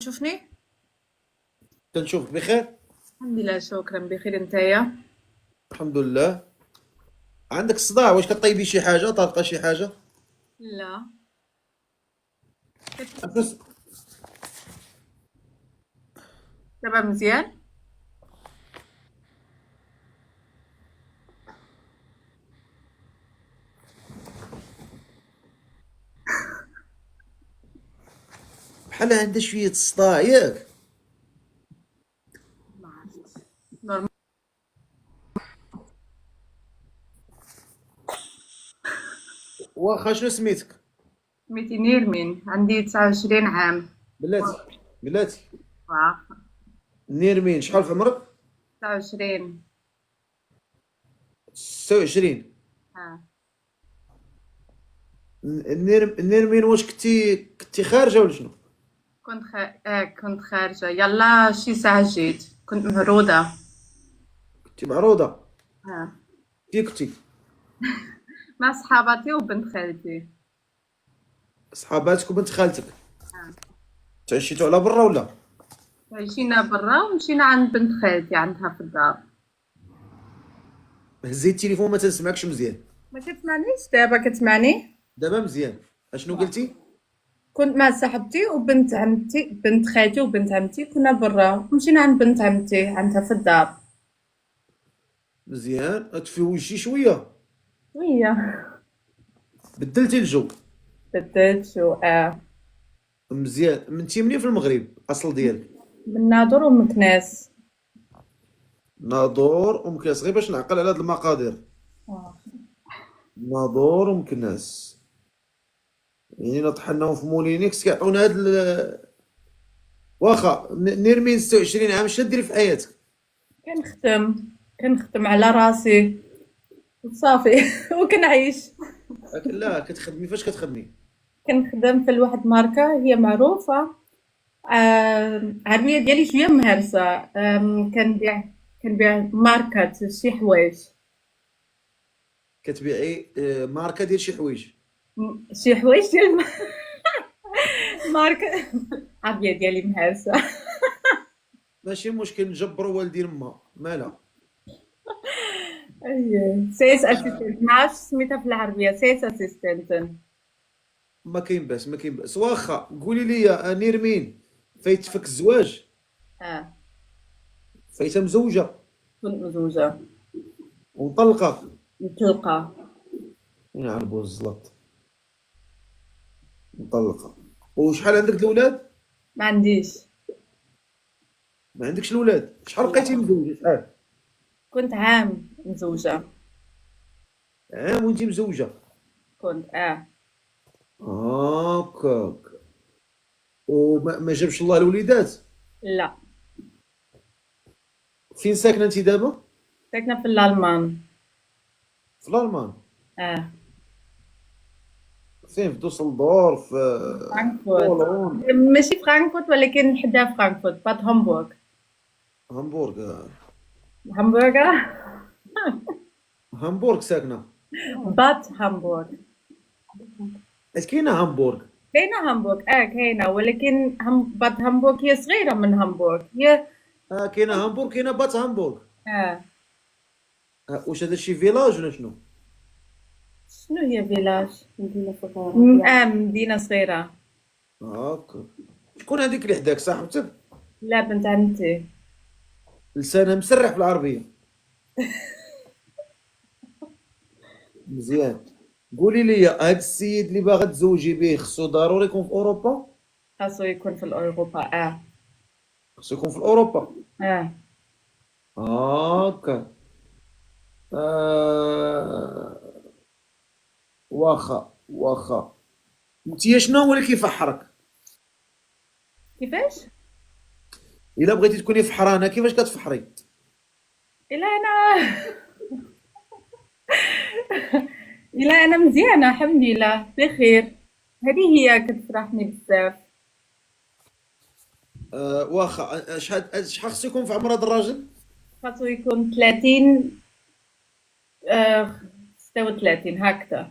تشوفني؟ كنشوفك بخير. الحمد لله، شكرا بخير. انتيا؟ الحمد لله. عندك الصداع؟ واش كطيبي شي حاجه؟ طارقه شي حاجه؟ لا. كت- بس دابا مزيان. بحال عندها شويه الصداع ياك؟ ما عرفت. نورمال. واخا، شنو سميتك؟ سميتي نيرمين، عندي 29 عام. بلاتي. بلاتي. وعارفة. نيرمين، شحال في عمرك؟ 29. 26. ها. نيرمين، واش كنتي خارجه ولا شنو؟ كنت خارجة، يلا شي ساعة جيت، كنت مهرودة. كنتي معروضه؟ ها. كي كنتي؟ مع صحاباتي وبنت خالتي. صحاباتك وبنت خالتك؟ ها. تعشيتوا على برا ولا؟ عشينا برا ومشينا عند بنت خالتي عندها في الدار. هزيت التليفون ما تنسمعكش مزيان. ما كتسمعنيش دابا؟ كتسمعني؟ دابا مزيان. اشنو قلتي؟ كنت مع صاحبتي وبنت عمتي، بنت خالتي وبنت عمتي، كنا برا ومشينا عند بنت عمتي عندها في الدار. مزيان، تفوجي شويه. وهي بدلتي الجو. بدات شو مزيان. انتي منين في المغرب اصل ديالك؟ من ناظور ومكناس. ناظور ومكناس، غير باش نعقل على هاد المقادير. آه. ناظور ومكناس، يعني نطحناهم في مولينيكس كيعطونا هاد واخا نرمين 26 عام، شنو ديري في حياتك؟ كنخدم كنخدم على راسي وصافي وكنعيش. لا، كتخدمي فاش كتخدمي؟ كنخدم في واحد ماركة هي معروفة. العربية ديالي شوية مهرسة. كنبيع ماركة شي حوايج. كتبيعي ماركه ديال شي حوايج؟ شي حوايج ديال ماركة. العربية ديالي مهرسة. ماشي مشكل، نجبروا والدين ما مالها. أييه. سيلز اسيستنت، ما عرفتش سميتها في العربية، سيلز اسيستنت. ما كاين باس واخا. قولي لي يا نيرمين، فايت فيك الزواج؟ اه. فايته مزوجه؟ كنت مزوجة. ومطلقه؟ مطلقة. ينعربوا الزلط. مطلقه. وشحال عندك الاولاد؟ ما عنديش. ما عندكش الاولاد؟ شحال بقيتي لا. مزوجه؟ شحال؟ كنت عام مزوجة. عام وانتي مزوجه؟ كنت هاكاك. وما جابش الله الوليدات؟ لا. فين ساكنه انت دابا؟ ساكنة في الألمان. في الالمان؟ اه. فين؟ في دوسلدورف؟ فرانكفورت. كولون؟ ماشي فرانكفورت، ولكن حدا فرانكفورت، باد هامبورغ. هامبورغ؟ همبرجر. هامبورغ ساكنه؟ باد هامبورغ. اش كاينه هامبورغ؟ كاينة هامبورغ، كاينة، ولكن باد هامبورغ هي صغيرة من هامبورغ هي. كاينه هامبورغ، كاينه بات هامبورغ. اه. واش هذا شي فيلاج ولا شنو؟ شنو هي فيلاج؟ مدينة صغيرة. مدينة صغيرة. هاكا. شكون هذيك اللي حداك؟ صاحبتك؟ لا، بنت عمتي. لسانها مسرح بالعربيه. مزيان. قولي لي، هاد السيد اللي باغا تزوجي به خصو ضروري يكون في اوروبا؟ خاصو يكون في أوروبا. خصو يكون في اوروبا. اه. هاكا. آه... واخا واخا. انت شنو هو اللي كيفحرك؟ كيفاش؟ الا بغيتي تكوني فحرانه كيفاش كتفحري؟ إلا أنا إلا أنا مزيانة، الحمد لله بخير. هذه هي كتفرحني بزاف. واخا. شحال خصو يكون في عمر هذا الراجل؟ خاصو يكون 30، 36 هكذا.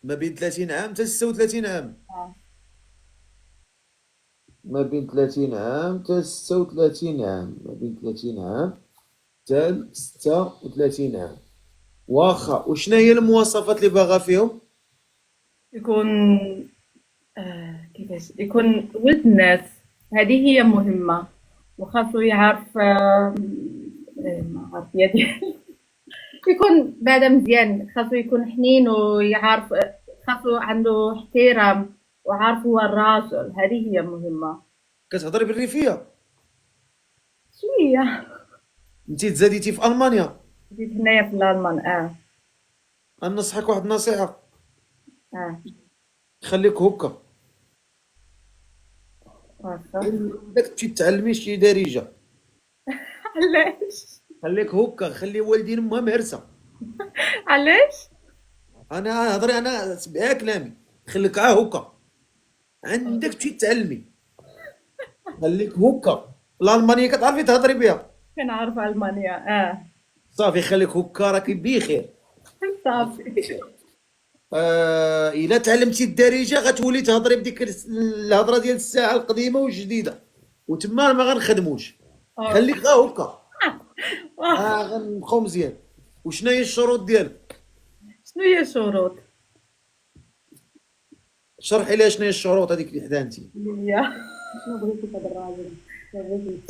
ما بين 30 عام حتى 36 عام. آه. ما بين 30 عام حتى 36 عام، ما بين 30 عام حتى 36 عام. واخا، وشنا هي المواصفات اللي باغا فيهم؟ يكون كيفاش يكون ولد الناس، هذه هي مهمة. وخاصو يعرف ما عرفت يا ديال يكون بعدا مزيان، خاصو يكون حنين ويعرف، خاصو عنده احترام وعارف هو الراجل، هذه هي مهمة. كتهضري بالريفيه؟ شوية. انت تزاديتي في المانيا. جيت هنايا في الألمان. ننصحك واحد النصيحه، اه خليك هكا. واخا. بدك تمشي تعلمي شي دارجه. علاش؟ خليك هكا، خلي والدين امها مهرسه. علاش؟ انا هضري، انا سمعي كلامي. خليك هكا، عندك تمشي تعلمي. خليك هكا، الالمانيه كتعرفي تهضري بها. كنعرف ألمانيا. صافي خليك هكا، راكي بخير. صافي. الا تعلمتي الدارجه غتولي تهضري بديك الهضره ديال الساعه القديمه والجديده، وتما ما غنخدموش. خليك غا هكا. واخا. غنبقاو مزيان. وشنا هي الشروط ديالك؟ شنو هي الشروط؟ شرحي لي شنو هي الشروط هذيك اللي حدا انت. هي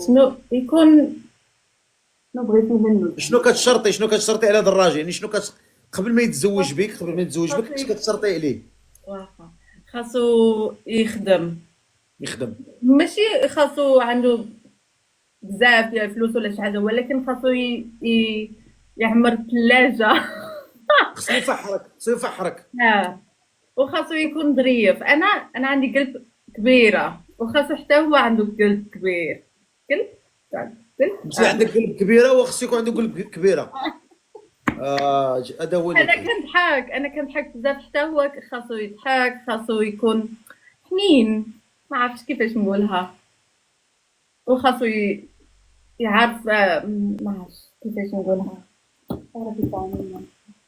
شنو يكون، شنو بغيتي منه؟ شنو كتشرطي على هذا الراجل؟ يعني شنو قبل ما يتزوج بك، اش كتشرطي عليه؟ واخا. خاصو يخدم، يخدم. ماشي خاصو عنده بزاف ديال الفلوس ولا شي حاجه، ولكن خاصو يعمر ثلاجه. خصو يفحرك. وخاصو يكون ظريف. انا عندي قلب كبيره، وخاصو حتى هو عنده قلب كبير. قلب قلب انت عندك قلب كبيره وخصو يكون عنده قلب كبيره. هذا هو اللي انا كاين. كنضحك بزاف، حتى هو خاصو يضحك، خاصو يكون حنين، ما عرفتش كيفاش نقولها. وخاصو يعرف، ما عرفتش كيفاش نقولها.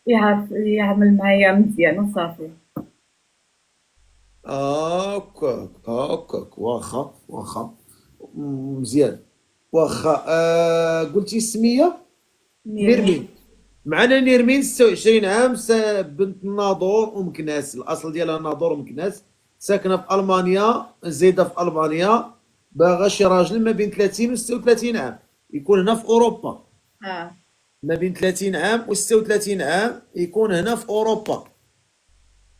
يعرف يعمل معايا مزيان وصافي. هكاك واخا. مزيان. واخا. قلتي السميه؟ نيرمين. نيرمين. معنا نيرمين، 26 عام، بنت ناظور ومكناس، الاصل ديالها ناظور ومكناس، ساكنه في المانيا، زايده في المانيا، باغا شي راجل ما بين 30 و 36 عام، يكون هنا في اوروبا. اه ما بين 30 عام و 36 عام، يكون هنا في اوروبا.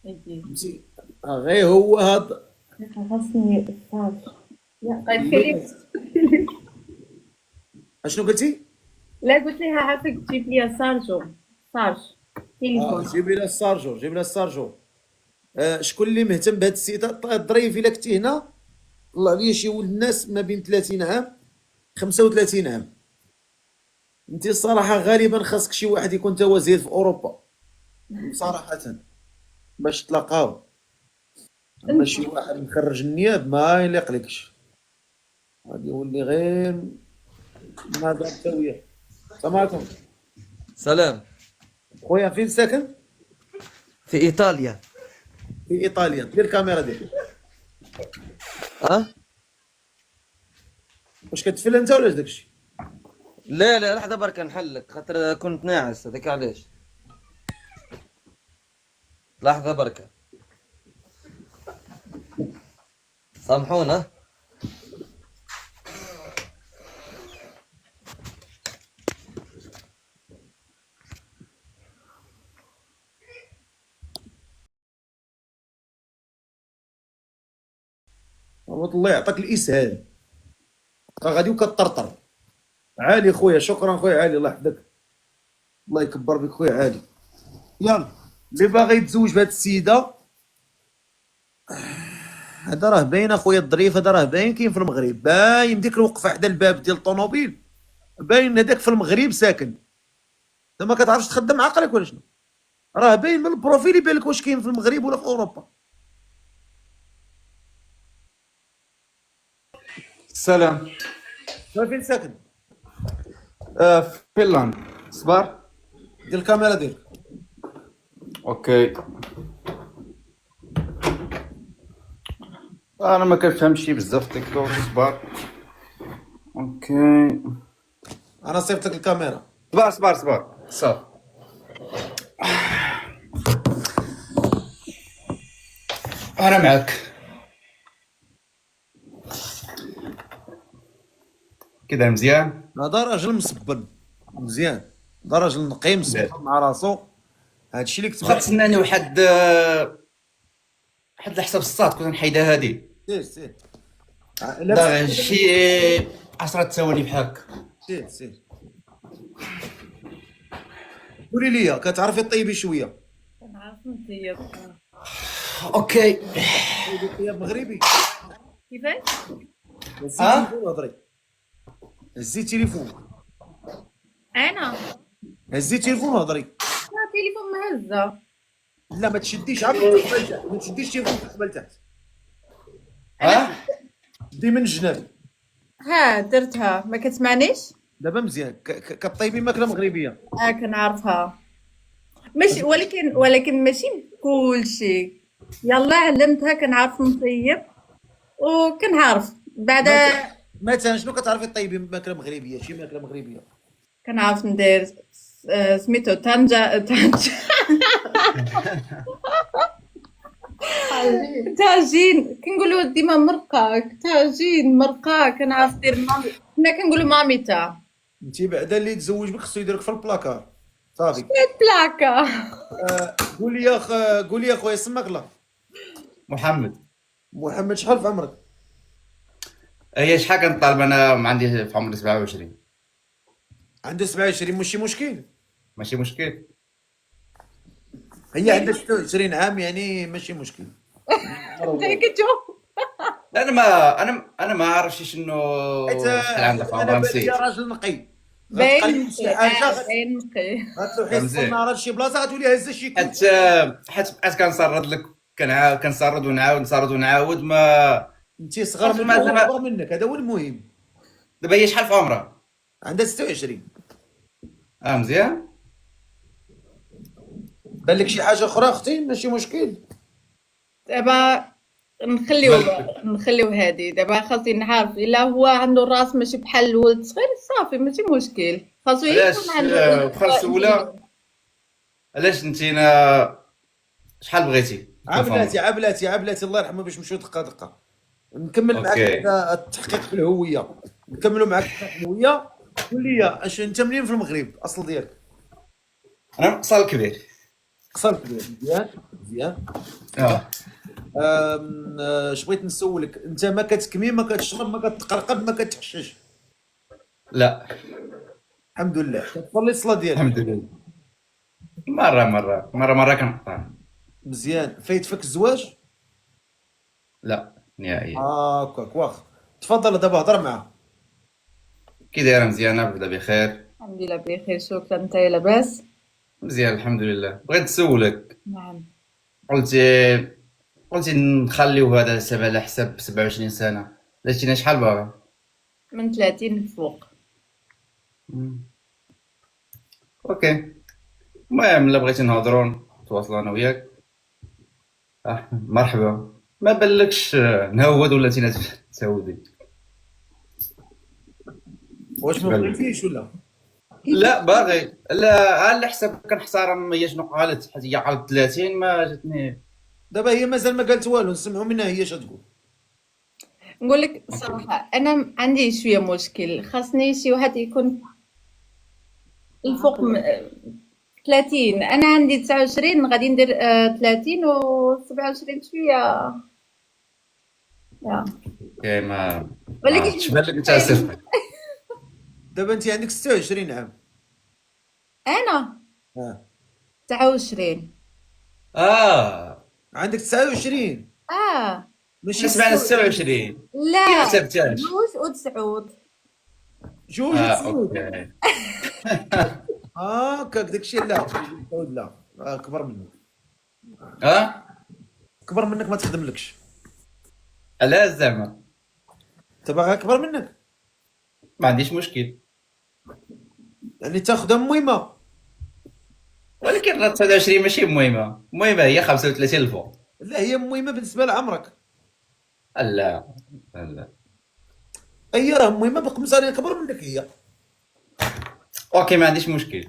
يجي. فهمتي؟ غير هو هذا. خاصني صافي. لا قالت لي. اشنو قلتي؟ لا قلت لها عافاك تجيب لي سارجو. سارج تليفون. جيب لها السارجو. شكون اللي مهتم بهذا السيده؟ الظريف الا كنتي هنا، طلع لي شي ولد الناس ما بين 30 عام 35 عام. انت الصراحه غالبا خاصك شي واحد يكون تا هو زايد في اوروبا صراحه، باش تلاقاو. اما شي واحد مخرج النياب ما يليقلكش، غادي يولي غير ما دار حتى وياه. السلام عليكم. سلام. خويا فين ساكن؟ في إيطاليا. في ايطاليا. دير الكاميرا ديالك. أه؟ واش كتفل انت ولا داكشي؟ لا لا، لحظة برك نحلك خاطر كنت ناعس هذاك علاش. لحظة برك، سامحونا. الله يعطيك الاسهال. غادي وكطرطر. عالي خويا، شكرا خويا علي، الله يحفظك. الله يكبر بك خويا علي. يلا، اللي باغي يتزوج بهاد السيده، هذا راه باين اخويا الظريف، هذا راه باين كاين في المغرب، باين ديك الوقفه حدا الباب ديال الطوموبيل، باين هذاك في المغرب ساكن. انت ما كتعرفش تخدم عقلك ولا شنو؟ راه باين من البروفيل يبان لك واش كاين في المغرب ولا في اوروبا. سلام. فين ساكن؟ في فنلندا. صبر. دير الكاميرا ديالك. اوكي. انا ما كنفهمش بزاف تيك توك. صبر. اوكي. انا صيفط لك الكاميرا. صبر صافي. انا معك. كده مزيان. هذا راجل مسبن مزيان، هذا راجل نقي مسبن مع راسو. هادشي اللي كتب بقى تسناني واحد الحساب الساط كنت نحيدها هادي. سير لا شي 10 ثواني بحال هكا. سير قولي لي كتعرفي طيبي شويه؟ كنعرف نطيب. اوكي. طيبي طياب مغربي. كيفاش؟ هزي التليفون هضري. هزي التليفون. انا هزي التليفون هضري. لا تليفون مهزه. لا ما تشديش عاد ما تشديش التليفون تحت لتحت. دي من الجناب. ها درتها ما كتسمعنيش. دابا مزيان كطيبي ماكله مغربيه. كنعرفها ماشي، ولكن ماشي كلشي. يلا علمتها كنعرف نطيب وكنعرف بعد مثلا شنو كتعرفي طيبي ماكله مغربيه؟ شي ماكله مغربيه. كنعرف ندير سميتو طنجة طاجين كنقولوا ديما مرقة، طاجين مرقة كنعرف ندير مامي، حنا كنقولوا ماميتا انت بعدا اللي تزوج بك خصو يديرك في البلاكار صافي. بلاكا. قول لي اخويا سماك الله. محمد. محمد شحال في عمرك؟ هي شحال كنطالب انا عندي في عمري 27. عنده 27 ماشي مشكل. ماشي مشكل. هي عندها 26 عام يعني ماشي مشكل. هيك تشوف انا ما عارفش شنو شحال عندها في عمرها، نسيت. يا راجل نقي. باين غتقلب شي حاجه باين نقي. غتروحي مزيان. النهار لشي بلاصه غتولي هزه شي كل. حيت بقيت كنسرد لك، كنسرد ونعاود ما. انت صغر ما- منك ما- اكبر منك هذا هو المهم. دابا هي شحال في عمرها؟ عندها 26. مزيان. بان لك شي حاجه اخرى اختي ماشي مشكل. دابا نخليو هادي. دابا خاصني نعرف الا هو عنده الراس ماشي بحال الولد صغير صافي ماشي مشكل، خاصو علاش يكون عنده بخل السؤولة؟ علاش نتينا شحال بغيتي؟ عبلاتي الله يرحمه باش نمشيو دقه. نكمل معك أوكي. هذا التحقيق في الهويه. نكملوا معك التحقيق في الهويه. قول لي اش انت منين في المغرب اصل ديالك؟ انا مقصر كبير. قصر كبير. مزيان. اش بغيت نسولك، انت ما كتكمي ما كتشرب ما كتقرقب ما كتحشش؟ لا الحمد لله. كتصلي الصلاه ديالك؟ الحمد لله. مرة كنقطع. مزيان. فايت فيك الزواج؟ لا نهائيا. هكاك واخا. تفضل دابا هضر معاه. كي دايره؟ مزيانه؟ بدا بخير؟ الحمد لله بخير شكرا. انت لاباس؟ مزيان الحمد لله. بغيت نسولك، نعم. قلتي نخليو هذا الحساب على حساب 27 سنه، درتينا شحال باغي؟ من 30 الفوق. اوكي. المهم الا بغيتي نهضروا نتواصلوا انا وياك مرحبا. ما بالكش نهود ولا تينا تهودي؟ واش ما بغيتيش ولا؟ لا باغي. لا على حساب كنحترم هي شنو قالت، حيت هي قالت 30 ما جاتني. دابا هي مازال ما قالت والو، نسمعوا منها هي اش تقول. نقول لك الصراحه انا عندي شويه مشكل، خاصني شي واحد يكون الفوق 30. انا عندي 29 غادي ندير 30 و 27 شويه يا اوكي. ما ولكن اش بان لك انت صفر؟ دابا انت عندك 26 عام. انا 29. عندك 29 ماشي سمعنا 26. لا ما حسبتهاش. جوج وتسعود. جوج وتسعود. اوكي. هكاك داكشي. لا لا كبر منك. كبر منك ما تخدملكش. لا زعما انت باغي اكبر منك ما عنديش مشكل، يعني تاخذها مهمه. ولكن راه 29 ماشي مهمه. المهمه هي 35 الفوق. لا هي مهمه بالنسبه لعمرك. لا لا. اي راه المهم بقمصاني اكبر منك هي. اوكي ما عنديش مشكل.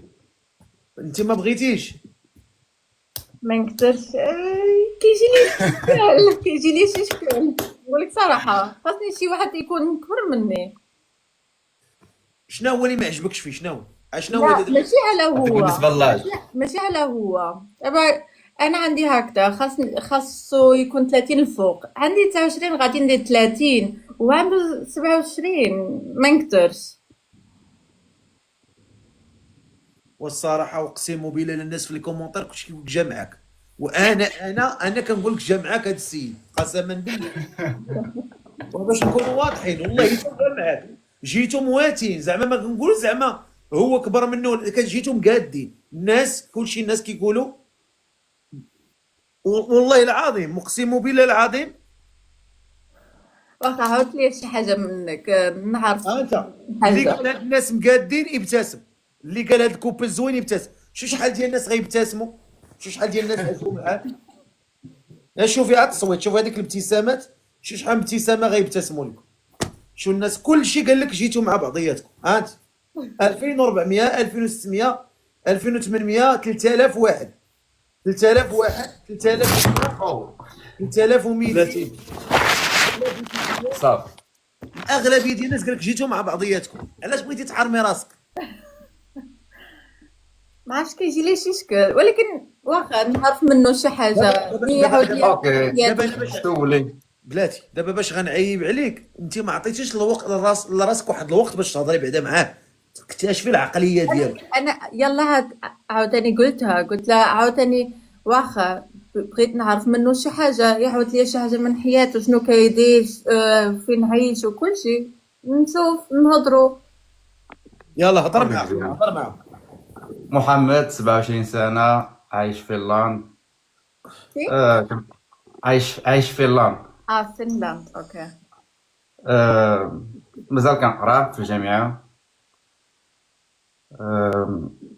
انت ما بغيتيش. ما نقدرش، كيجيني شكل، كيجيني شي شكل. نقول لك صراحة خاصني شي واحد يكون كبر مني. شنو هو اللي ما عجبكش فيه؟ شنو هو لا هذا ماشي على هذا هو، بالنسبه للاج. ماشي على هو. دابا انا عندي هكذا، خاصو يكون 30 الفوق، عندي 29 غادي ندير 30 وعنده 27. ما نقدرش. والصراحه اقسم بالله للناس في الكومونتير كلشي كيقول لك جا معاك، وانا كنقول لك جا معاك هذا السيد قسما بالله. وباش نكونوا واضحين والله جا معاك، جيتو مواتين زعما، ما كنقول زعما هو كبر منه، جيتو مقادين الناس، كلشي الناس كيقولوا. والله العظيم اقسم بالله العظيم. واخا عاودت لي شي حاجة منك، نعرف انت اللي حاجة. قال هاد الناس مقادين ابتسم، اللي قال هاد الكوبل زوين ابتسم. شحال ديال الناس غيبتسموا، شحال ديال الناس غيكونوا معاك. شوفي عاد التصويت، شوف هذيك الابتسامات، شحال من ابتسامه غيبتسموا لكم. شو الناس كلشي قال لك جيتوا مع بعضياتكم. هانت 2400 2600 2800 3000 واحد 3000 واحد 3200 صافي. اغلبيه ديال الناس قال لك جيتوا مع بعضياتكم. علاش بغيتي تحرمي راسك؟ ما عرفتش كيجي لي شي شكل، ولكن واخا نعرف منه شي حاجة يعاود لي اوكي دابا حياتي. انا باش سولي. بلاتي، دابا باش غنعيب عليك، انت ما عطيتيش الوقت لراسك واحد الوقت باش تهضري بعدا معاه، تكتشفي العقليه ديالو. انا يلا عاوتاني قلت لها عاوتاني واخا بغيت نعرف منه شي حاجه، يعاود لي شي حاجه من حياته، شنو كيدير، فين عايش وكل شيء، نشوف نهضروا. يلا هضر اوكي معاه، مزيان. هضر معاه. محمد 27 سنه، عايش في فنلندا. في عايش في فنلندا. فنلاند، اوكي. مازال كنقرا في الجامعه.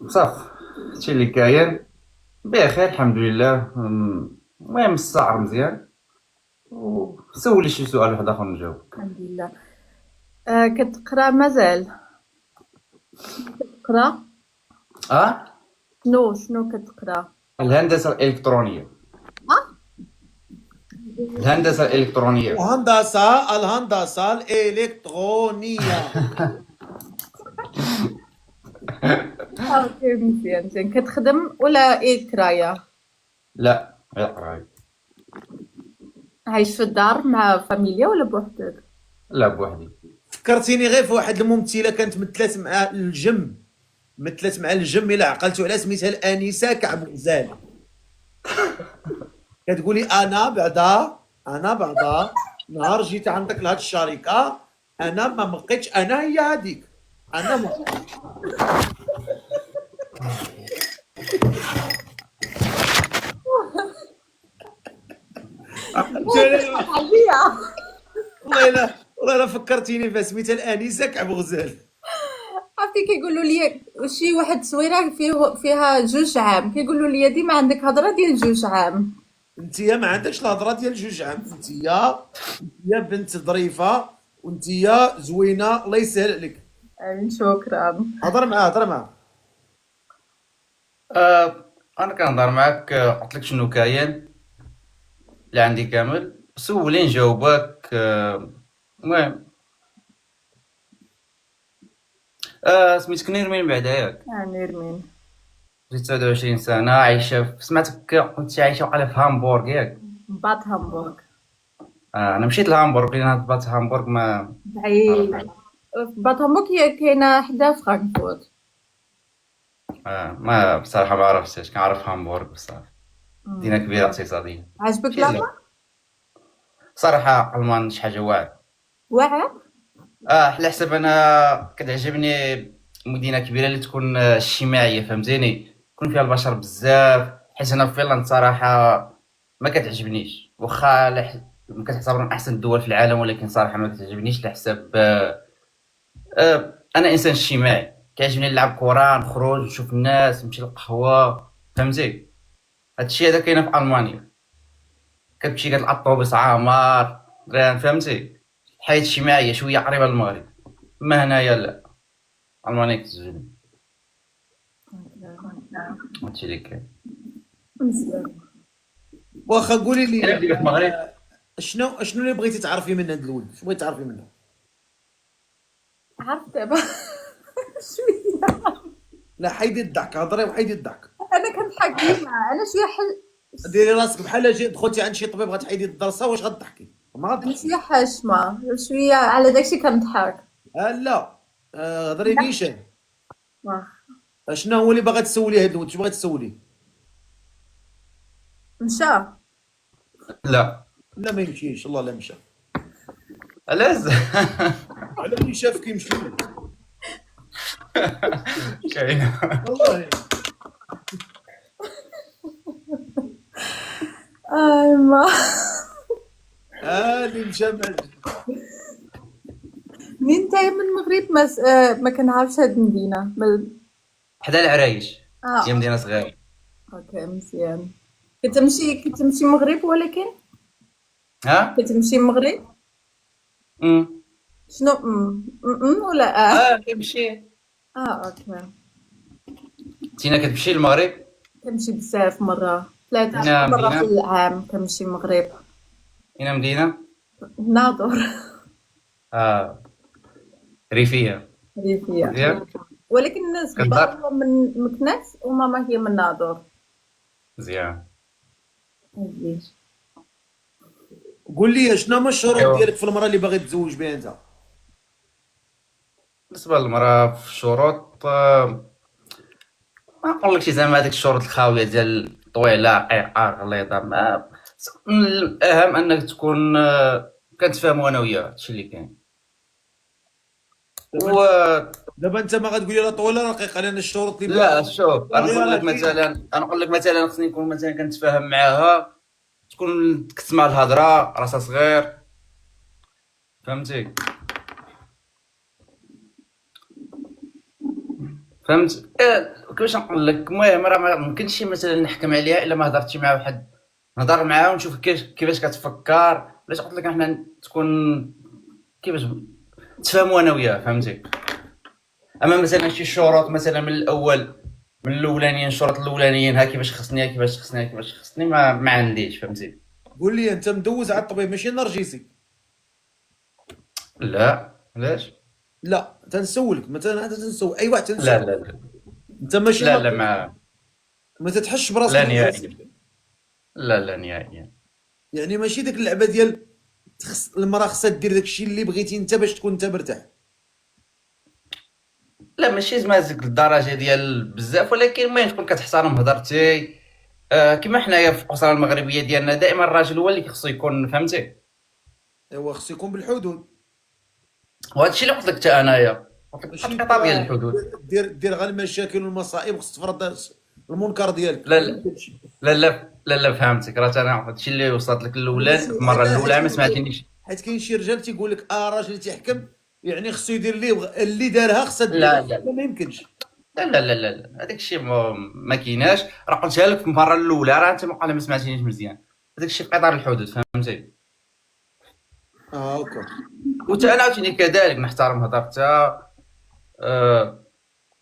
صافي هادشي اللي كاين. بخير الحمد لله. المهم السعر مزيان. وسولي شي سؤال واحد اخر نجاوب. الحمد لله. كتقرا مازال؟ تقرا اه شنو كتقرا؟ الهندسه الالكترونيه. الهندسه الالكترونيه. الهندسه الالكترونيه. اوكي مزيان مزيان. كتخدم ولا ايه كرايه؟ لا غير قرايه. عايش في الدار مع فاميليا ولا بوحدك؟ لا بوحدي. فكرتيني غير في واحد الممثله كانت مثلت مع الجم، الا عقلتوا على سميتها الانسه كعب غزال. كتقولي انا بعدا نهار جيت عندك لهاد الشركه، انا ما بقيتش انا هي هذيك، انا ما عقلتوا عليها. عليا. والله الا فكرتيني بها، سميتها الانسه كعب غزال. عرفتي كيقولوا لي شي واحد صويره فيها 2 عام، كيقولوا لي ديما عندك هضره ديال 2 عام. انت يا ما عندكش الهضره ديال 2 عام، انت يا بنت ظريفه، وانت يا زوينه، الله يسهل عليك. شكرا. هضر معاه. انا كنهضر معاك. قلت لك شنو كاين اللي عندي كامل. سولي نجاوبك. المهم سميتك نيرمين بعدا ياك؟ نرمين. جيت 29 سنه، عايشه سمعتك كنت عايشه وقيلا في هامبورغ ياك؟ بات هامبورغ. انا مشيت لهامبورغ، لقينا بات هامبورغ ما بعيد. بات هامبورغ هي كاينه حدا فرانكفورت. ما بصراحه ما عرفتش. كنعرف هامبورغ بصراحه مدينه كبيره اقتصاديه. عجبك شي لابا؟ صراحه المان شي حاجه واعره. واعر. على حسب انا كتعجبني مدينه كبيره اللي تكون اجتماعيه، فهمتيني، يكون فيها البشر بزاف. حيت انا في فنلندا صراحه ما كتعجبنيش، واخا كتعتبر من احسن الدول في العالم، ولكن صراحه ما كتعجبنيش لحساب انا انسان اجتماعي. كيعجبني نلعب كره، نخرج نشوف الناس، نمشي للقهوه، فهمتي. هادشي هذا كاين في المانيا. كتمشي كتلقى الطوبيس عامر، فهمتي؟ الحياة الاجتماعية شوية قريبة للمغرب، اما هنايا لا، المانيا كتزول. هادشي اللي كاين. مزيان. واخا قولي الا لي، بدينا في المغرب. شنو اللي بغيتي تعرفي من هذا الولد؟ شنو بغيتي تعرفي منه؟ عرفت دابا شويه. لا حيدي الضحك، هضري وحيدي الضحك. انا كنضحك ديما، انا شويه ديري راسك بحال جي دخلتي عند شي طبيب غتحيدي الضرسه، واش غتضحكي؟ ما انا غتضحكي. شويه حاشمه، شويه على داكشي كنضحك. لا، هضري نيشان. واخا. شنو هو اللي باغا تسولي هاد الولد؟ شنو باغي تسولي؟ مشى. لا لا ما يمشيش، الله لا مشى. علاش؟ على اللي شافك يمشي كاين. والله. ما اللي مشى منين نتايا من المغرب؟ ما كنعرفش هاد المدينه حدا العرايش، اه. هي مدينة صغيرة. اوكي مزيان. كتمشي المغرب ولكن ها؟ كتمشي المغرب شنو ولا كيمشي. اوكي. تينا كتمشي للمغرب؟ كنمشي بزاف مرة، 3 هنا مرة في مدينة؟ العام كنمشي المغرب. هنا مدينة؟ ناظور. اه ريفية. ريفية. مزيان. ولكن الناس كدار. بابا من مكناس وماما هي من ناظور. مزيان. هذه. قول لي شنو هما الشروط ايوا ديالك في المراه اللي باغي تزوج بها انت؟ بالنسبة للمرأة في الشروط، ما نقول لكش زعما هذيك الشروط الخاوية ديال طويلة قيقة غليظة، ما من الأهم أنك تكون كنتفاهموا أنا وياها، هادشي اللي كاين. دابا و دابا انت ما غتقولي لا طويله لا رقيقه، لان الشروط اللي لا شوف، باغيها نقول راه لك كاينه. مثلا خصني نكون مثلا كنتفاهم معاها، تكون تكتمها الهضرة، راسها صغير، فهمتي؟ فهمت؟ كيفاش نقول لك، المهم راه ما ممكنش مثلا نحكم عليها الا ما هضرتش مع واحد، نهضر معاها ونشوف كيفاش كتفكر. علاش قلت لك احنا تكون كيفاش تفاهموا انا وياها، فهمتي؟ اما مثلا شي شروط مثلا من الاول، من الاولانيين، الشروط الاولانيين، ها كيفاش خصني، كيفاش خصني، ما عنديش، فهمتي؟ قول لي انت مدوز على الطبيب ماشي نرجسي؟ لا علاش؟ لا تنسولك مثلا، انت تنسول اي واحد لا تنسول. لا لا انت ماشي لا لا نرجسي، ما تتحش براسك لا نهائيا. نرجسي. لا نهائيا. يعني ماشي ديك اللعبه ديال المراه خصها دير داكشي اللي بغيتي انت باش تكون انت مرتاح. لا ماشي زعما ديك الدرجه ديال بزاف، ولكن المهم تكون كتحترم هضرتي. كما حنايا في الاسره المغربيه ديالنا دائما الراجل هو اللي خصو يكون، فهمتي؟ ايوا خصو يكون بالحدود، وهذا الشيء اللي قلت لك حتى انايا، قلت لك ماشي خطاب ديال الحدود. دير غير المشاكل والمصائب، خص تفرض المنكر ديالك. لا لا لا فهمتك، راه انا هذا الشيء اللي وصلت لك الاولى، المره الاولى ما سمعتنيش. حيت كاين شي رجال تيقول لك راجل تيحكم يعني خصو يدير اللي دارها خصها دير. لا لا ما يمكنش. لا هذاك الشيء ما كايناش. راه قلتها لك في المره الاولى، راه انت ما سمعتينيش مزيان. هذاك الشيء في اطار الحدود، فهمتي؟ هاكا. وتا انا عاوتاني كذلك نحترم هضرتها.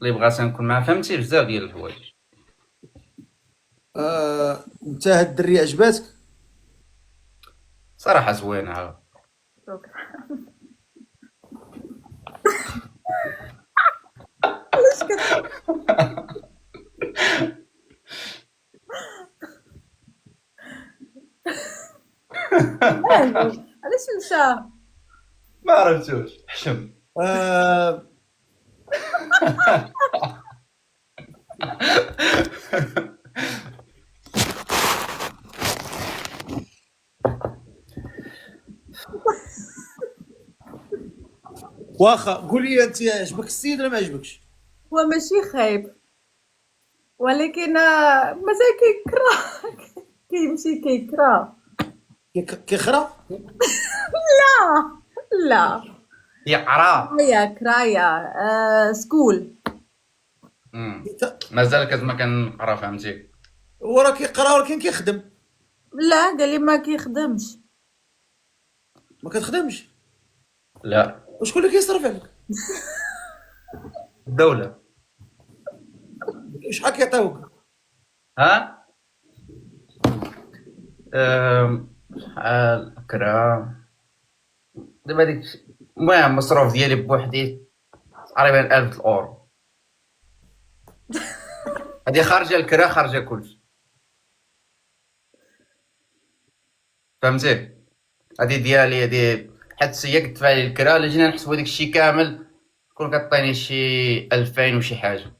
اللي بغات نكون معاه، فهمتي؟ بزاف ديال الحوايج. انت هاد الدريه عجباتك؟ صراحه زوينه. علاش مشى؟ ما عرفتوش، حشم. آه واخا قول لي انت، عجبك السيد ولا ما عجبكش؟ هو ماشي خايب، ولكن مازال كيكره. كيمشي كيكره. كيخرا؟ لا يقرا. كرايا سكول. مازال ما كنقرا، فهمتي؟ هو راه كيقرا ولكن كيخدم. لا قال لي ما كيخدمش. ما كتخدمش؟ لا. وشكون اللي كيصرف عليك؟ الدولة. شحال كيعطيوك؟ ها. شحال كرا دابا ديك. المهم المصروف ديالي بوحدي تقريبا 1000 اورو. هادي خارجه الكرا خارجه كلشي. فهمتي؟ هادي ديالي هادي. حيت هي كتدفع لي الكرا، الا جينا نحسبو داك الشيء كامل تكون كطيني شي 2000 وشي حاجه.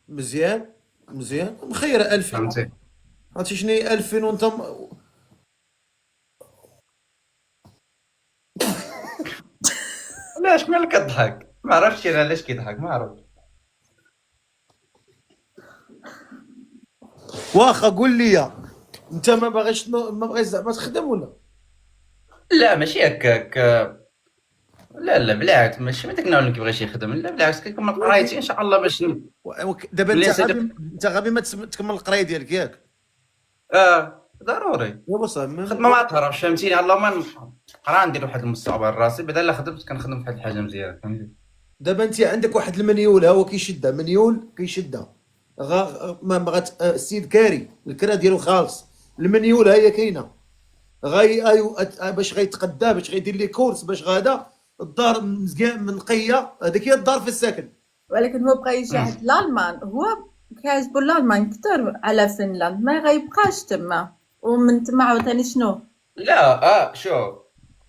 مزيان مزيان، مخيره 2000. فهمتي؟ عرفتي شنو هي 2000 وانت لا، شكون اللي كضحك؟ ما عرفتش انا علاش كيضحك، ما عرفت. واخا قول لي، انت ما باغيش ما بغيتش زعما تخدم ولا؟ لا ماشي هكاك. لا لا بالعكس، ماشي من داك النوع اللي كيبغيش يخدم، لا بالعكس كيكمل قرايتي ان شاء الله باش دابا انت ملي نسالي. غبي، انت غبي ما تكمل القرايه ديالك ياك؟ ضروري. يا بصح خدمه ما تهربش، فهمتيني؟ اللهم نقرا ندير واحد المستقبل راسي، بعدا الا خدمت كنخدم في واحد الحاجه مزيانه، فهمتي؟ دابا انت عندك واحد المنيول، ها هو كيشدها، منيول كيشدها. ما بغات السيد كاري الكرا ديالو خالص، المنيول ها هي كاينه. باش غيتقدا، باش غيدير لي كورس، باش غادا الدار مزيان منقيه، هذيك هي الدار في السكن. ولكن هو بغى يجي عند الالمان، هو كيعجبو الالمان كثر على فنلاند، ما غيبقاش تما، ومن تما عاوتاني شنو. لا. شوف.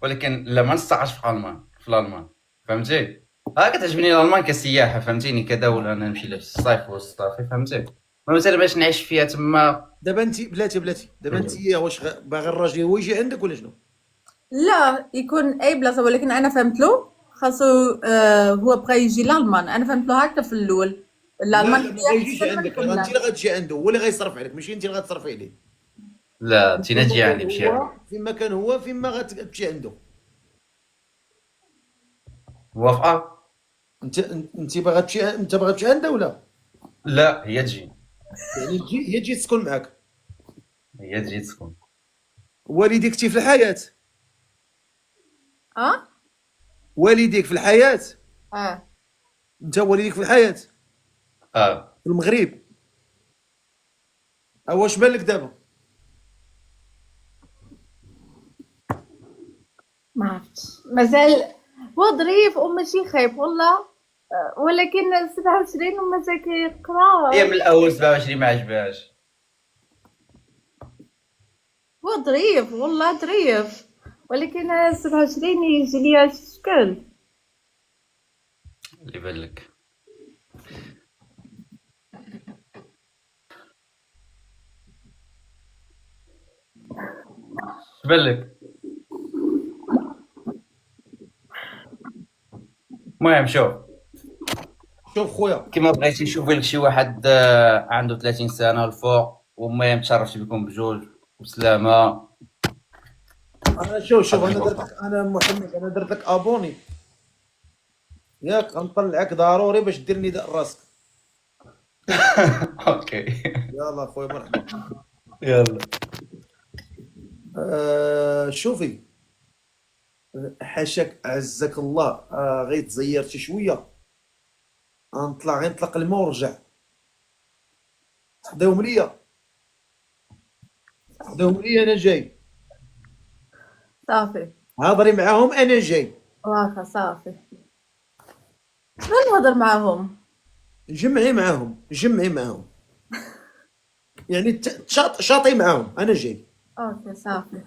ولكن لا ما نستعرش في الالمان، في الالمان. فهمتي؟ كتعجبني الالمان كسياحه، فهمتيني؟ كدوله انا نمشي لها في الصيف والصافي، فهمتي؟ مثلا باش نعيش فيها تما. دابا انت بلاتي، دابا انت واش باغي الراجل هو يجي عندك ولا شنو؟ لا، يكون اي بلاصه، ولكن انا فهمت له خاصو. هو بغى يجي الالمان، انا فهمت له هكا في الاول. لا الالمان لا، ما كتير غيجيش احسن من عندك، راه انت اللي فنلندا. غتجي عنده، هو اللي غيصرف عليك، ماشي انت اللي غتصرفي عليه. لا انت فيما تجي كان عندي ماشي هو، عندي. فيما غتمشي عنده. موافقه. انت باغا تمشي، انت باغا تمشي عنده ولا؟ لا هي تجي. يعني هي تجي تسكن معك. هي تجي تسكن. والديك تي في الحياه؟ اه. والديك في الحياه؟ اه. انت والديك في الحياه اه. في المغرب؟ واش بان لك دابا؟ ما عرفتش مازال. هو ظريف وماشي خايب والله. ولكن 27 ومازال هي من كيقرا. الاول 27 ما عجبهاش. هو ظريف والله ظريف، ولكن 27 يجي ليا شكل. اللي بان لك. اش بان لك؟ المهم شوف. شوف خويا، كيما بغيتي نشوف لك شي واحد عنده 30 سنه الفوق، والمهم تشرفت بكم بجوج وسلامه. انا شوف هاد انا درت الغرفه. لك، انا محمد انا درت لك ابوني، ياك غنطلعك ضروري باش دير نداء راسك. اوكي. يلا خويا مرحبا. يلا. شوفي، حاشاك عزك الله، غير تزيرت شي شويه، غنطلع غير نطلق الماء ورجع. تحضيهم ليا، تحضيهم ليا، انا جاي. صافي. هضري معاهم انا جاي. واخا صافي. شنو نهضر معاهم؟ جمعي معاهم، جمعي معاهم، يعني شاطي معاهم، انا جاي. اوكي صافي.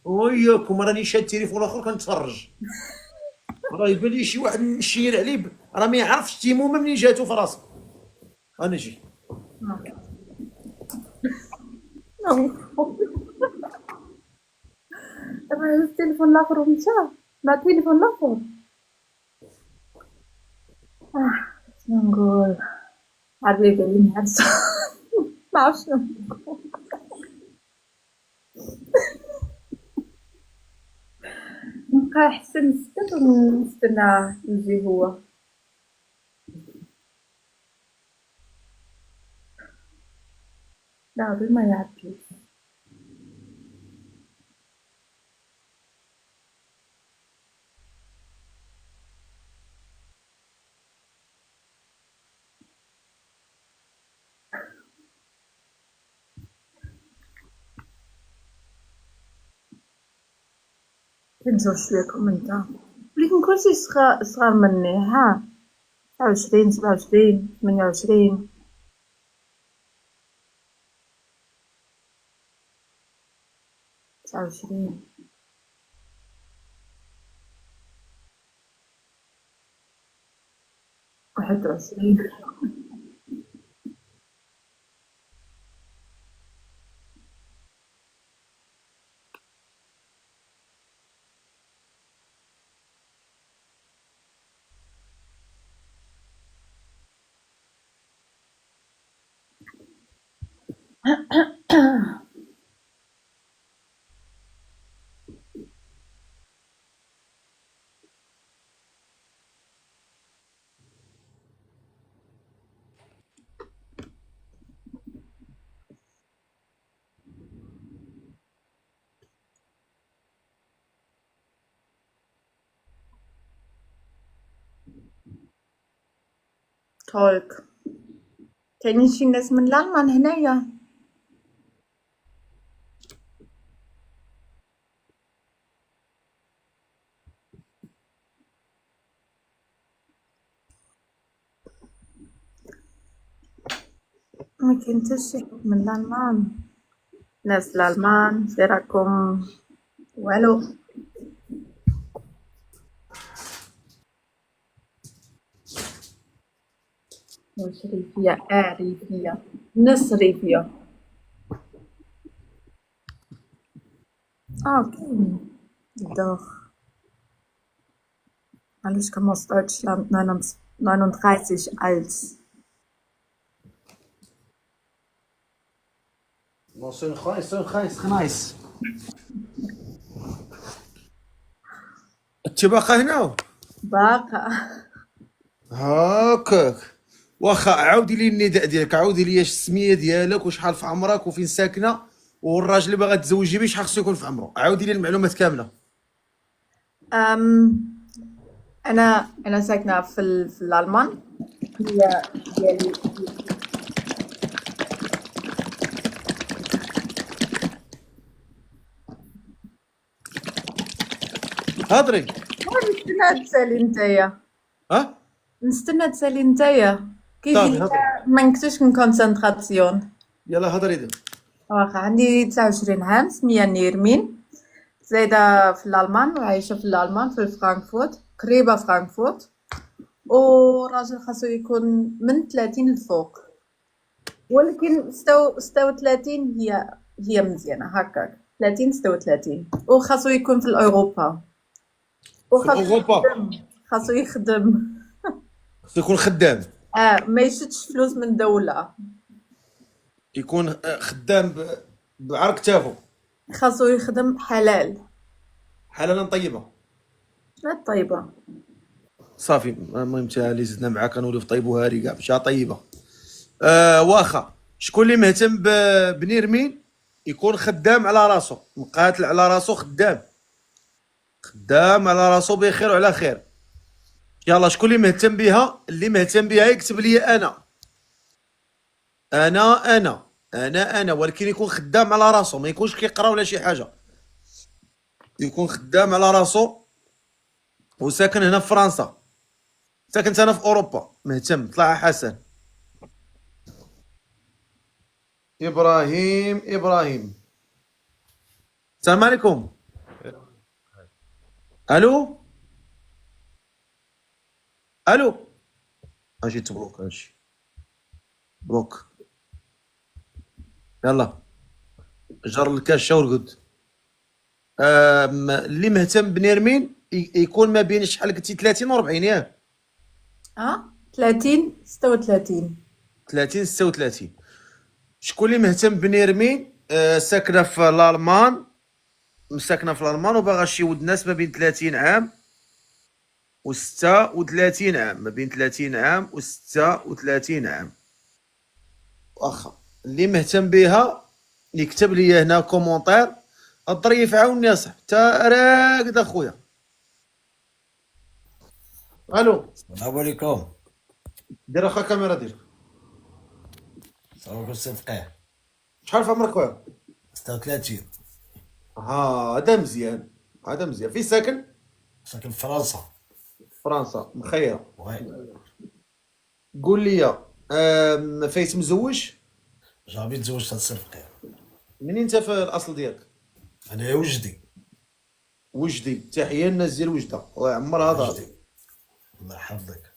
وياكم راني شاد التليفون الاخر كنتفرج، راه يبان لي شي واحد مشير عليه راه ما يعرفش التيمومه منين جاتو في راسه. انا جي. دابا التليفون الاخر مشى مع التليفون الاخر. شنو نقول؟ عربي قال لي نعرس. ما عرفتش شنو نقول. نبقى احسن نسكت ونستنى يجي هو. لا غير ما يعرفش. نزور شوية كومنتات ولكن كلشي صغار مني. ها 29 27 28 29 21. تولك كاينين شي ناس من الألمان هنايا. ما كاين حتى شي حد من الألمان. ناس الألمان في راكم والو. واش ريفية ريفية ناس ريفية. كاين doch. Alles kommen aus Deutschland, 39 alt. سون خنايس. انت باقا هنا؟ باقا. هاكاك. واخا عاودي لي النداء ديالك، عاودي لي السميه ديالك وشحال في عمرك وفين ساكنه والراجل اللي باغا تزوجي به شحال خصو يكون في عمره. عاودي لي المعلومات كامله. أم أنا ساكنة في الألمان. هي ديالي هضري. نستنى تسالي نتايا. ها نستنى تسالي نتايا. كيجي صافي ليا هضري. ما نكتبش كونسنتراسيون. يلا هضري دابا. واخا عندي 29 عام، سمية نيرمين، زايدة في الألمان وعايشة في الألمان في فرانكفورت، قريبة فرانكفورت. وراجل خاصو يكون من 30 الفوق، ولكن 36 هي مزيانة هكاك. 30 36 وخاصو يكون في أوروبا في اوروبا خاصو يخدم. خصو يكون خدام. ما يشدش فلوس من دولة. يكون خدام بعرق كتافو. خاصو يخدم حلال. حلالا طيبه. لا طيبة. صافي المهم تا اللي زدنا معاك كنوليو في طيب وهاري كاع مشى طيبه. واخا شكون اللي مهتم بنيرمين يكون خدام على راسو، مقاتل على راسو، خدام على راسو بخير وعلى خير. يلا شكون اللي مهتم بها؟ اللي مهتم بها يكتب لي انا ولكن يكون خدام على راسو، ما يكونش كيقرا ولا شي حاجه، يكون خدام على راسو وساكن هنا في فرنسا. ساكنت انا في اوروبا. مهتم طلع حسن. ابراهيم السلام عليكم. الو اجي تبروك اجي بروك. يلا جر الكاشه ورقد. اللي مهتم بنيرمين يكون ما بين شحال قلتي 30 و 40 ياك؟ 30 36 30 36. شكون اللي مهتم بنيرمين؟ ساكنه في الالمان، وباغا شي ولد ناس ما بين 30 عام و 36 عام، ما بين 30 عام و 36 عام. واخا اللي مهتم بها يكتب لي هنا كومونتير. الظريف عاوني اصاحبي تا راقد اخويا. الو السلام عليكم. دير اخا الكاميرا ديالك. صافي صدقيه. شحال في عمرك خويا؟ 36. هذا مزيان، هذا مزيان. فين ساكن؟ ساكن في فرنسا. فرنسا مخيره. وي. قول لي فايت مزوج؟ جامي تزوجت هاد الصفقة. منين انت في الاصل ديالك؟ انا وجدي. وجدي. تحيه للناس ديال وجده، الله يعمر هذا. وجدي. الله يحفظك.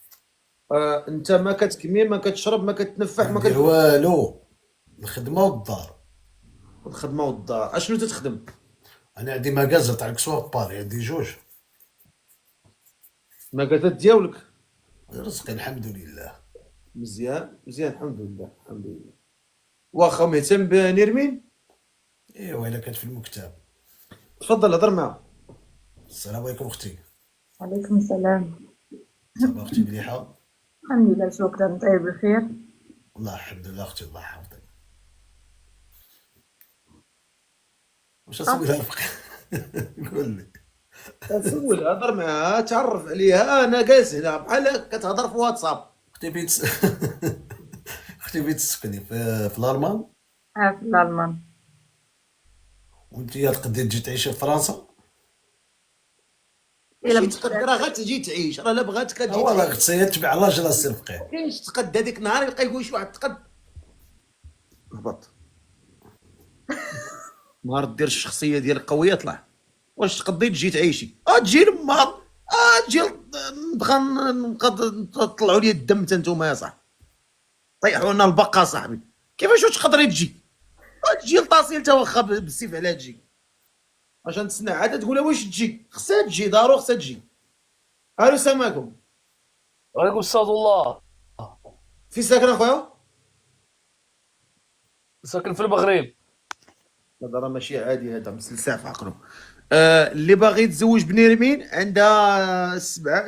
انت ما كتكمي، ما كتشرب، ما كتنفح، ما ندير والو، الخدمة والدار. الخدمه والدار. اشنو تتخدم؟ انا عندي مكازا تاع الكسوة في باري، عندي جوج. المكاتات ديالك؟ رزقي الحمد لله. مزيان مزيان، الحمد لله الحمد لله. واخا مهتم بنيرمين؟ ايوا الا كانت في المكتب. تفضل هضر معاه. السلام عليكم اختي. عليكم السلام. صافا اختي مليحة؟ الحمد لله، شكرا، طيب بخير. والله الحمد لله اختي، الله يحفظك. واش اسوي لها الفقه؟ قول لي. سول، هضر معاها، تعرف عليها. انا جالس هنا بحال كتهضر في واتساب. اختي اختي بيت تسكني في الالمان، في الألمان. وانت تقدري تجي تعيشي في فرنسا؟ ماشي تقدرها غير تجي تعيش، راه لا بغاتك تجي والله تعيش. اختي تبع راجل السي الفقيه. كاينش تقد هذيك النهار يلقى يقول شي واحد تقد. هبط. نهار دير الشخصيه ديالك قويه طلع. واش تقدي تجي تعيشي؟ تجي لما تجي نبقى نطلعوا لي الدم حتى نتوما يا صاحبي. طيحوا لنا البقا صاحبي. كيفاش واش تقدري تجي؟ تجي لطاسيل تا واخا بالسيف على تجي. واش نتسنى عاد تقولها واش تجي؟ خصها تجي ضروري، خصها تجي. الو السلام عليكم. وعليكم السلام ورحمة الله. فين ساكن اخويا؟ ساكن في المغرب. هذا راه ماشي عادي، هذا مسلسع في عقله. اللي باغي يتزوج بنيرمين، عندها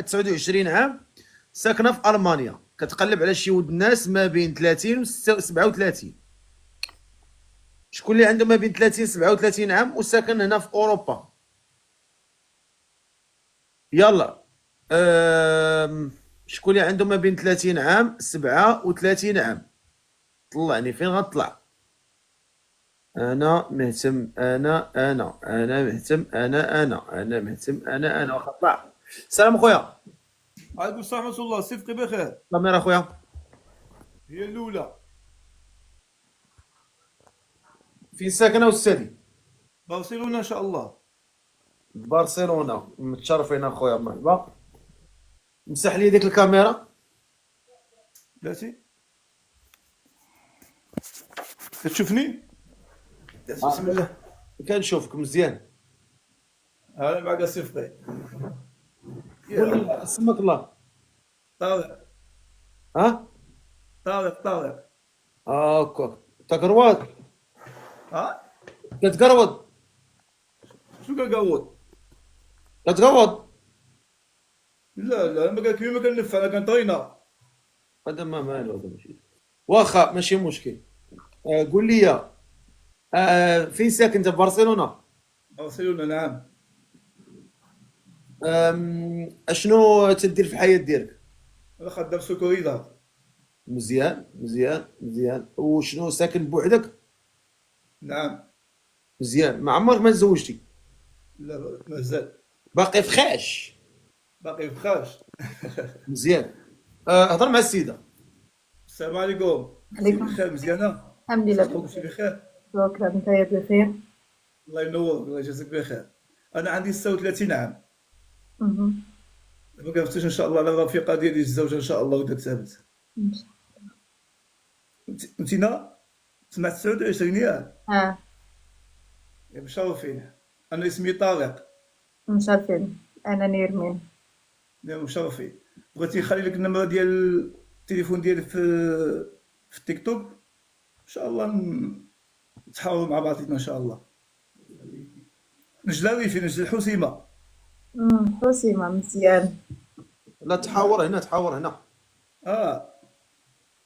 29 عام، ساكنه في المانيا، كتقلب على شي ولد الناس ما بين 30 و 37. شكون اللي عنده ما بين 30 و 37 عام وساكن هنا في اوروبا؟ يلا. شكون اللي عنده ما بين 30 عام 37 عام؟ طلعني فين غطلع؟ انا مهتم، انا مهتم، انا مهتم، انا واخا طلع. السلام اخويا. عليكم السلام ورحمة الله. صدقي بخير. كاميرا اخويا. هي الأولى. فين ساكنه استاذي؟ برشلونة إن شاء الله. برشلونه. متشرفين اخويا، مرحبا. مسح لي ديك الكاميرا. بلاتي تشوفني؟ بسم الله. كنشوفك مزيان. أنا معك صدقي. قول لي اسمك الله. طارق. ها؟ طارق. هاكا تقروض. ها؟ كتقروض. شو كنقود؟ كتقروض. لا ما كنكمل، ما كنلف، أنا كنطرينا. هذا ما مالو، هذا ماشي واخا، ماشي مشكل. قول لي فين ساكن انت؟ في برشلونه. برشلونة نعم. اشنو تدير في الحياه ديالك؟ أنا خدام سكوريدات. مزيان مزيان مزيان. وشنو ساكن بوحدك؟ نعم. مزيان. ما عمرك ما تزوجتي؟ لا مازال. باقي فخاش. باقي بخاش. مزيان. هضر مع السيده. السلام عليكم. عليكم. بخير مزيانة؟ الحمد لله كلشي بخير؟ شكرا، طيب بخير. الله ينورك، الله يجازيك بخير. أنا عندي 36 عام. مهم. ما كنفتش ان شاء الله على الرفيقه ديالي الزوجه ان شاء الله ودا ثابت. إن شاء انتينا سمعت 29 ياك؟ الله. مشرفين. انا اسمي طارق. مشرفين. أنا نيرمين. يا مشرفين. بغيتي نخلي لك النمره ديال التليفون ديالي في التيك توك ان شاء الله نتحاوروا مع بعضنا ان شاء الله. نجلاوي في نجل الحسيمه. حسيمة مزيان. لا تحاور هنا، تحاور هنا.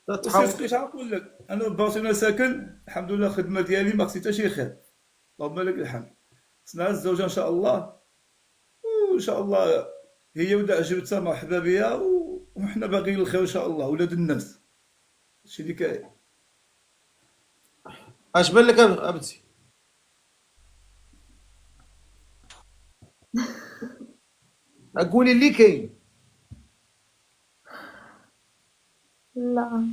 لا تحاور. وصدقي شحال نقول لك، انا في برشلونه ساكن، الحمد لله الخدمه ديالي ما خصني حتى شي خير، اللهم لك الحمد. خصنا الزوجه ان شاء الله، وان شاء الله هي ودا عجبتها مرحبا بها، وحنا باغيين الخير ان شاء الله، ولاد الناس. هادشي اللي كاين. اش بان لك ابتي؟ قولي اللي كاين. لا.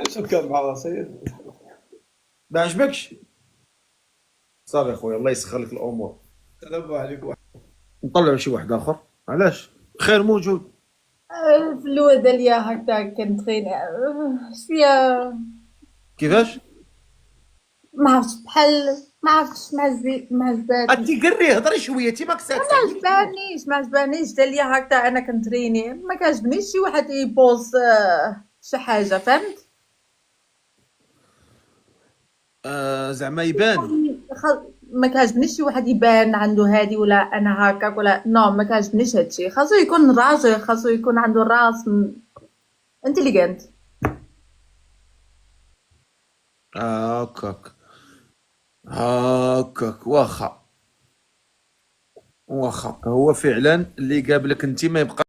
شو كان مع راسي. ما عجبكش؟ صافي اخويا الله يسخر لك الامور. السلام عليكم. نطلعوا شي واحد اخر. علاش؟ خير موجود. في الأول داليا هكذا كنت غير شوية كيفاش؟ ما عرفتش بحال ما عرفتش ما عجباتني انتي قري هضري شويه تي ماك ساكته. ما عجبانيش داليا هكذا انا كنتريني ما كعجبنيش شي واحد يبوز شي حاجه فهمت زعما يبان. ما كعجبنيش شي واحد يبان عنده هادي ولا انا هكاك ولا نو ما كعجبنيش هادشي خاصو يكون راجل خاصو يكون عنده راس انتليجنت هاكاك هاكاك واخا هو فعلا اللي قابلك انت ما يبقى